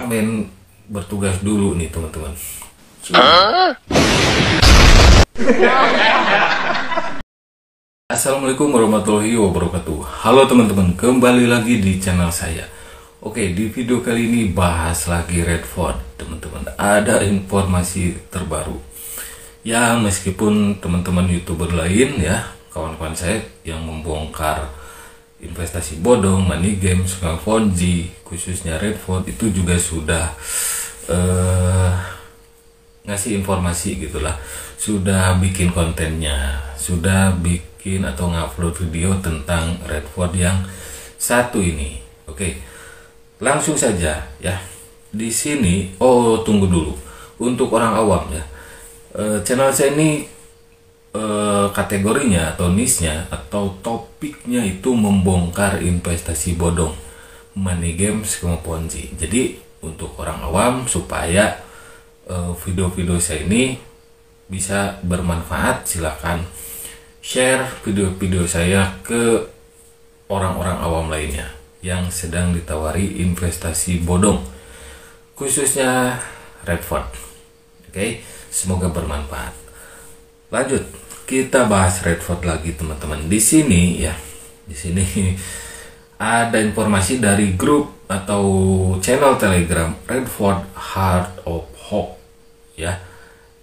main bertugas dulu nih teman-teman. Assalamualaikum warahmatullahi wabarakatuh. Halo teman-teman, kembali lagi di channel saya. Oke, di video kali ini bahas lagi Redford teman-teman. Ada informasi terbaru. Ya, meskipun teman-teman YouTuber lain ya, kawan-kawan saya yang membongkar investasi bodong, money games, Ponzi, khususnya Redford itu juga sudah ngasih informasi gitulah, sudah bikin kontennya, sudah bikin atau ngupload video tentang Redford yang satu ini. Oke, langsung saja ya. Di sini, tunggu dulu. Untuk orang awam ya, channel saya ini kategorinya atau niche-nya atau topiknya itu membongkar investasi bodong, money games, Ponzi. Jadi untuk orang awam supaya video-video saya ini bisa bermanfaat, silakan share video-video saya ke orang-orang awam lainnya yang sedang ditawari investasi bodong, khususnya Redford. Oke, semoga bermanfaat. Lanjut, kita bahas Redford lagi teman-teman. Di sini ya, di sini ada informasi dari grup atau channel Telegram Redford Heart of Hope ya.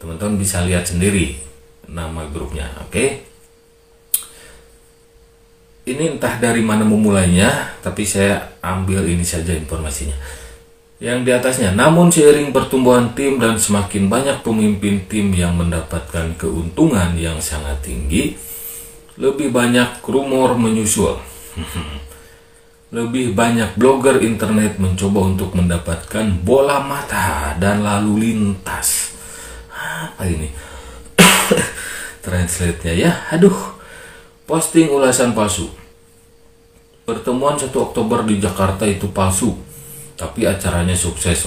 Teman-teman bisa lihat sendiri nama grupnya. Oke. Ini entah dari mana memulainya, tapi saya ambil ini saja informasinya. Yang di atasnya, namun seiring pertumbuhan tim dan semakin banyak pemimpin tim yang mendapatkan keuntungan yang sangat tinggi, lebih banyak rumor menyusul. Lebih banyak blogger internet mencoba untuk mendapatkan bola mata dan lalu lintas. Apa ini? Translate-nya ya. Aduh. Posting ulasan palsu. Pertemuan 1 Oktober di Jakarta itu palsu, tapi acaranya sukses.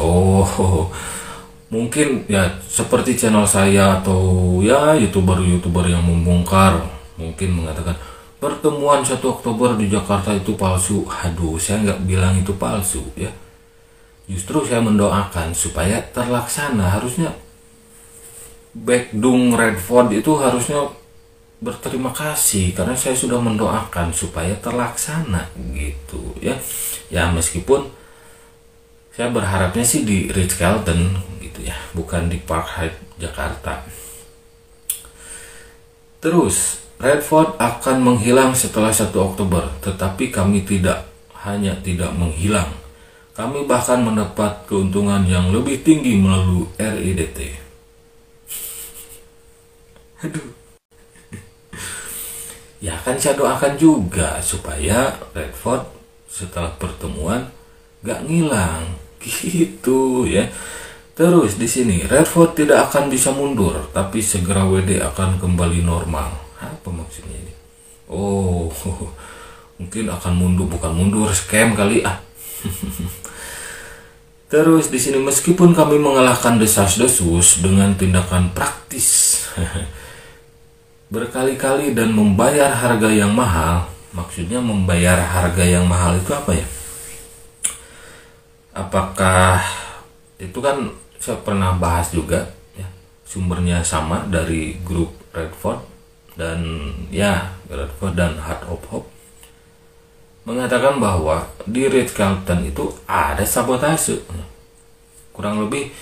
Mungkin ya seperti channel saya atau ya YouTuber yang membongkar mungkin mengatakan pertemuan 1 Oktober di Jakarta itu palsu. Aduh, saya nggak bilang itu palsu ya. Justru saya mendoakan supaya terlaksana. Harusnya Baekdung Redford itu harusnya berterima kasih karena saya sudah mendoakan supaya terlaksana gitu ya. Ya meskipun saya berharapnya sih di Ritz-Carlton gitu ya, bukan di Park Hyatt Jakarta. Terus Redford akan menghilang setelah 1 Oktober, tetapi kami tidak menghilang. Kami bahkan mendapat keuntungan yang lebih tinggi melalui RIDT. Aduh. Ya kan saya doakan juga supaya Redford setelah pertemuan gak ngilang gitu ya. Terus di sini Redford tidak akan bisa mundur, tapi segera WD akan kembali normal. Apa maksudnya ini? Mungkin akan mundur, bukan mundur, scam kali ah. Terus di sini meskipun kami mengalahkan desas-desus dengan tindakan praktis berkali-kali dan membayar harga yang mahal. Maksudnya membayar harga yang mahal itu apa ya? Apakah itu kan saya pernah bahas juga ya, sumbernya sama dari grup Redford dan ya Redford dan Heart of Hope mengatakan bahwa di Ritz-Carlton itu ada sabotase. Kurang lebih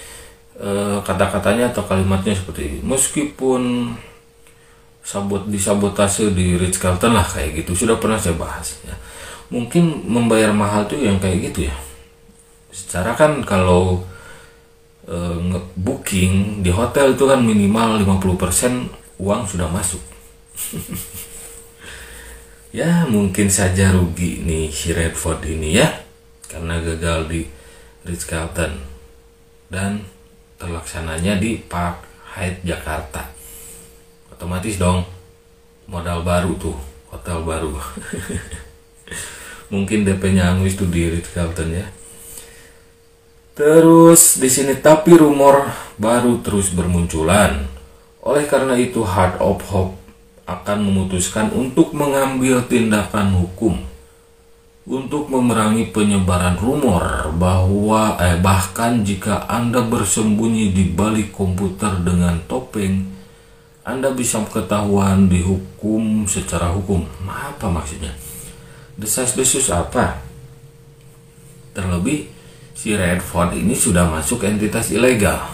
kata-katanya atau kalimatnya seperti meskipun disabotase di Ritz-Carlton lah kayak gitu, sudah pernah saya bahas ya. Mungkin membayar mahal tuh yang kayak gitu ya. Secara kan kalau booking di hotel itu kan minimal 50% uang sudah masuk. Ya mungkin saja rugi nih si Redford ini ya, karena gagal di Ritz-Carlton dan terlaksananya di Park Hyatt Jakarta. Otomatis dong modal baru tuh, hotel baru. Mungkin DP-nya angus tuh di Ritz-Carlton ya. Terus di sini tapi rumor baru terus bermunculan. Oleh karena itu Heart of Hope akan memutuskan untuk mengambil tindakan hukum untuk memerangi penyebaran rumor bahwa bahkan jika Anda bersembunyi di balik komputer dengan topeng, Anda bisa ketahuan dihukum secara hukum. Apa maksudnya? Desas-desus apa? Terlebih si Redford ini sudah masuk entitas ilegal.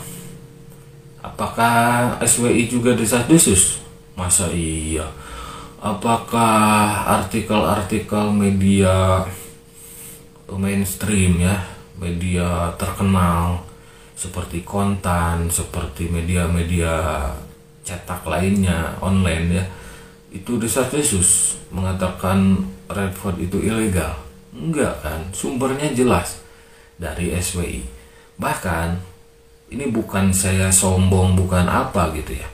Apakah SWI juga desas-desus? Masa iya? Apakah artikel-artikel media mainstream ya, media terkenal seperti Kontan, seperti media-media cetak lainnya online ya, itu desas-desus mengatakan Redford itu ilegal? Enggak kan, sumbernya jelas dari SWI. Bahkan ini bukan saya sombong, bukan apa gitu ya.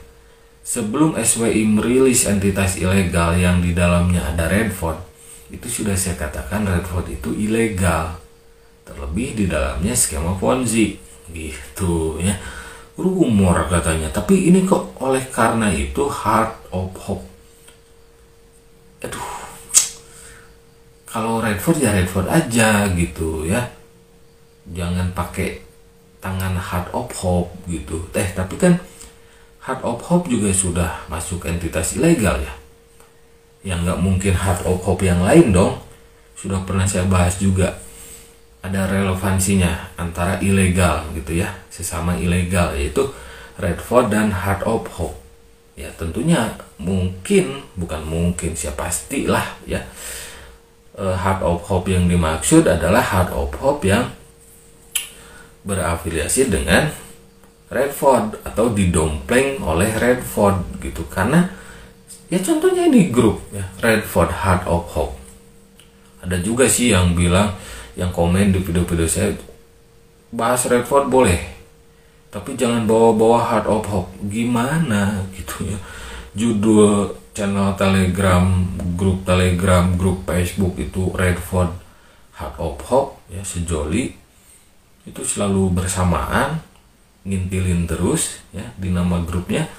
Sebelum SWI merilis entitas ilegal yang di dalamnya ada Redford, itu sudah saya katakan Redford itu ilegal. Terlebih di dalamnya skema Ponzi, gitu ya. Rumor katanya, tapi ini kok oleh karena itu Heart of Hope. Aduh, kalau Redford ya Redford aja gitu ya. Jangan pakai tangan Heart of Hope gitu. Tapi kan Heart of Hope juga sudah masuk entitas ilegal ya. Yang nggak mungkin Heart of Hope yang lain dong. Sudah pernah saya bahas juga. Ada relevansinya antara ilegal gitu ya, sesama ilegal, yaitu Redford dan Heart of Hope. Ya tentunya mungkin, bukan mungkin, siapa pastilah ya. Heart of Hope yang dimaksud adalah Heart of Hope yang berafiliasi dengan Redford atau didompleng oleh Redford gitu. Karena ya contohnya ini grup ya, Redford Heart of Hope. Ada juga sih yang bilang, yang komen di video-video saya, bahas Redford boleh, tapi jangan bawa-bawa Heart of Hope. Gimana gitu ya, judul channel Telegram, grup Facebook itu Redford Heart of Hope ya, sejoli itu selalu bersamaan, ngintilin terus ya di nama grupnya.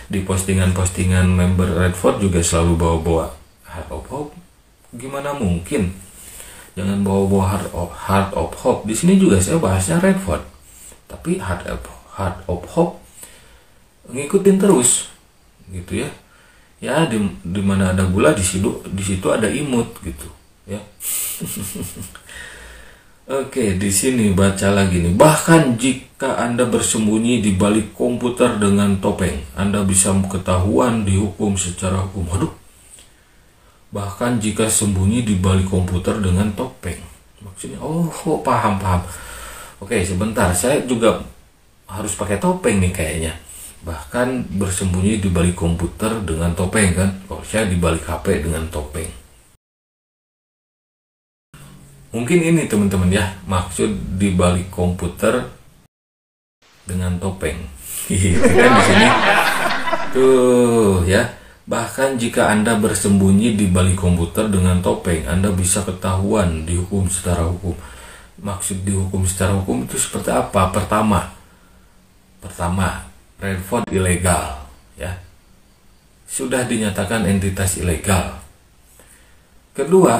Di postingan-postingan member Redford juga selalu bawa-bawa Heart of Hope. Gimana mungkin? Jangan bawa-bawa Heart of Hope. Di sini juga saya bahasnya Redford, tapi Heart of Hope ngikutin terus gitu ya. Ya di mana ada gula di situ ada imut gitu ya. Oke, di sini baca lagi nih. Bahkan jika Anda bersembunyi di balik komputer dengan topeng, Anda bisa ketahuan dihukum secara hukum. Waduh. Bahkan jika sembunyi di balik komputer dengan topeng. Maksudnya, paham. Oke, sebentar. Saya juga harus pakai topeng nih kayaknya. Bahkan bersembunyi di balik komputer dengan topeng kan. Kalau saya di balik HP dengan topeng. Mungkin ini teman-teman ya, maksud di balik komputer dengan topeng. Gitu kan di sini. Tuh ya. Bahkan jika Anda bersembunyi di balik komputer dengan topeng, Anda bisa ketahuan dihukum secara hukum. Maksud dihukum secara hukum itu seperti apa? Pertama, Redford ilegal ya. Sudah dinyatakan entitas ilegal. Kedua,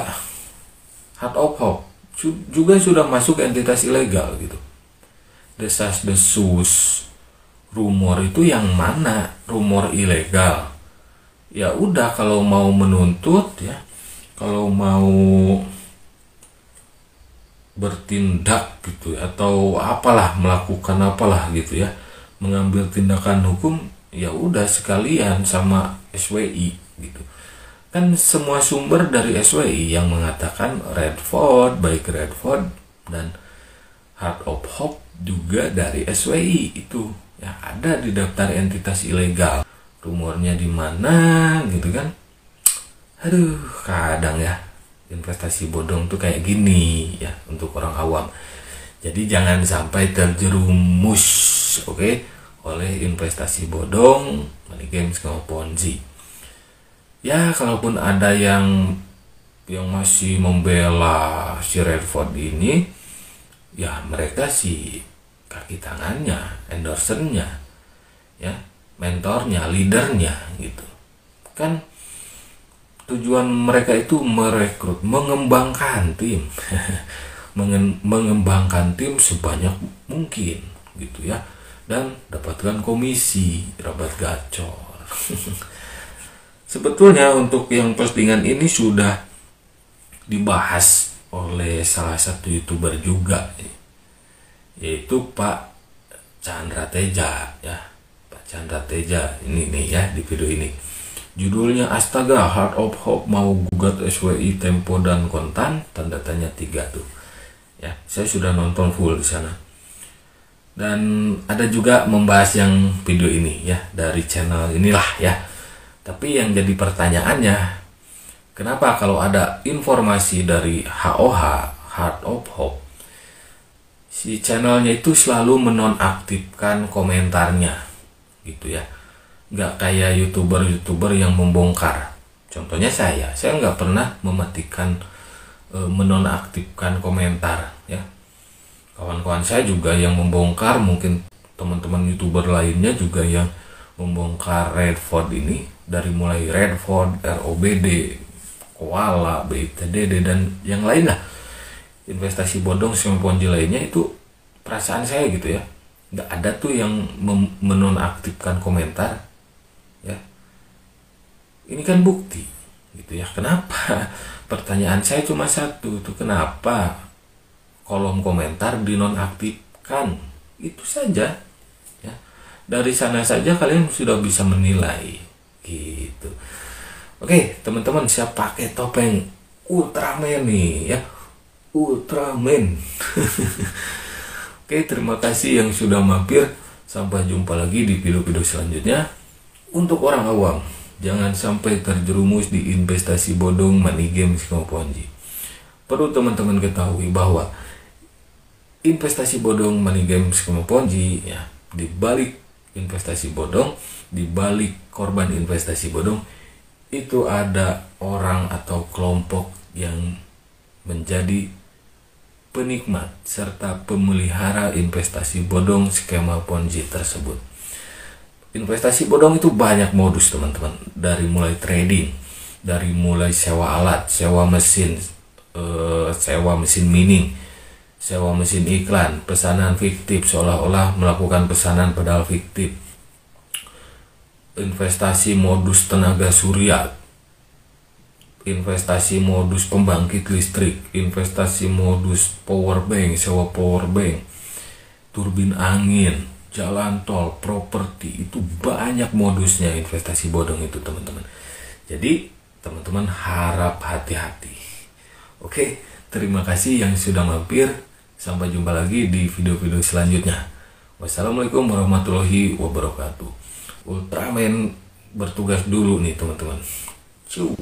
Heart of Hope juga sudah masuk entitas ilegal gitu. Desas-desus, rumor itu yang mana? Rumor ilegal. Ya udah, kalau mau menuntut ya, kalau mau bertindak gitu atau apalah, melakukan apalah gitu ya, mengambil tindakan hukum, ya udah sekalian sama SWI gitu. Kan semua sumber dari SWI yang mengatakan Redford, baik Redford dan Heart of Hope juga dari SWI itu ya, ada di daftar entitas ilegal. Rumornya di mana gitu kan? Aduh, kadang ya investasi bodong tuh kayak gini ya untuk orang awam. Jadi jangan sampai terjerumus, oke, oleh investasi bodong, money games sama Ponzi. Ya, kalaupun ada yang masih membela si Redford ini, ya mereka sih kaki tangannya, endorsernya, ya, mentornya, leadernya gitu. Kan tujuan mereka itu merekrut, mengembangkan tim. Mengembangkan tim sebanyak mungkin gitu ya, dan dapatkan komisi, rabat gacor. Sebetulnya untuk yang postingan ini sudah dibahas oleh salah satu YouTuber juga, yaitu Pak Chandra Teja ya. Pak Chandra Teja ini nih ya, di video ini judulnya astaga, Heart of Hope mau gugat SWI, Tempo dan Kontan, tanda tanya 3 tuh ya. Saya sudah nonton full di sana, dan ada juga membahas yang video ini ya dari channel inilah ya. Tapi yang jadi pertanyaannya, kenapa kalau ada informasi dari HOH, Heart of Hope, si channelnya itu selalu menonaktifkan komentarnya gitu ya. Nggak kayak YouTuber yang membongkar. Contohnya saya nggak pernah mematikan, menonaktifkan komentar ya. Kawan-kawan saya juga yang membongkar, mungkin teman-teman YouTuber lainnya juga yang membongkar Redford ini, dari mulai Redford, ROBD, Koala, BITDD dan yang lain lah, investasi bodong sama ponzi lainnya. Itu perasaan saya gitu ya, nggak ada tuh yang menonaktifkan komentar ya. Ini kan bukti gitu ya. Kenapa? Pertanyaan saya cuma satu tuh, kenapa kolom komentar dinonaktifkan? Itu saja ya. Dari sana saja kalian sudah bisa menilai gitu. Oke teman-teman, siap pakai topeng Ultraman nih ya, Ultraman. Oke, terima kasih yang sudah mampir. Sampai jumpa lagi di video-video selanjutnya. Untuk orang awam, jangan sampai terjerumus di investasi bodong, money game, skema ponzi. Perlu teman-teman ketahui bahwa investasi bodong, money game, skema ponzi ya, di balik investasi bodong, di balik korban investasi bodong itu ada orang atau kelompok yang menjadi penikmat serta pemelihara investasi bodong, skema ponzi tersebut. Investasi bodong itu banyak modus teman-teman, dari mulai trading, dari mulai sewa alat, sewa mesin mining, sewa mesin iklan, pesanan fiktif seolah-olah melakukan pesanan padahal fiktif, investasi modus tenaga surya, investasi modus pembangkit listrik, investasi modus power bank, sewa power bank, turbin angin, jalan tol, properti. Itu banyak modusnya investasi bodong itu teman-teman. Jadi teman-teman harap hati-hati. Oke, terima kasih yang sudah mampir. Sampai jumpa lagi di video-video selanjutnya. Wassalamualaikum warahmatullahi wabarakatuh. Ultraman bertugas dulu nih teman-teman. Ciu.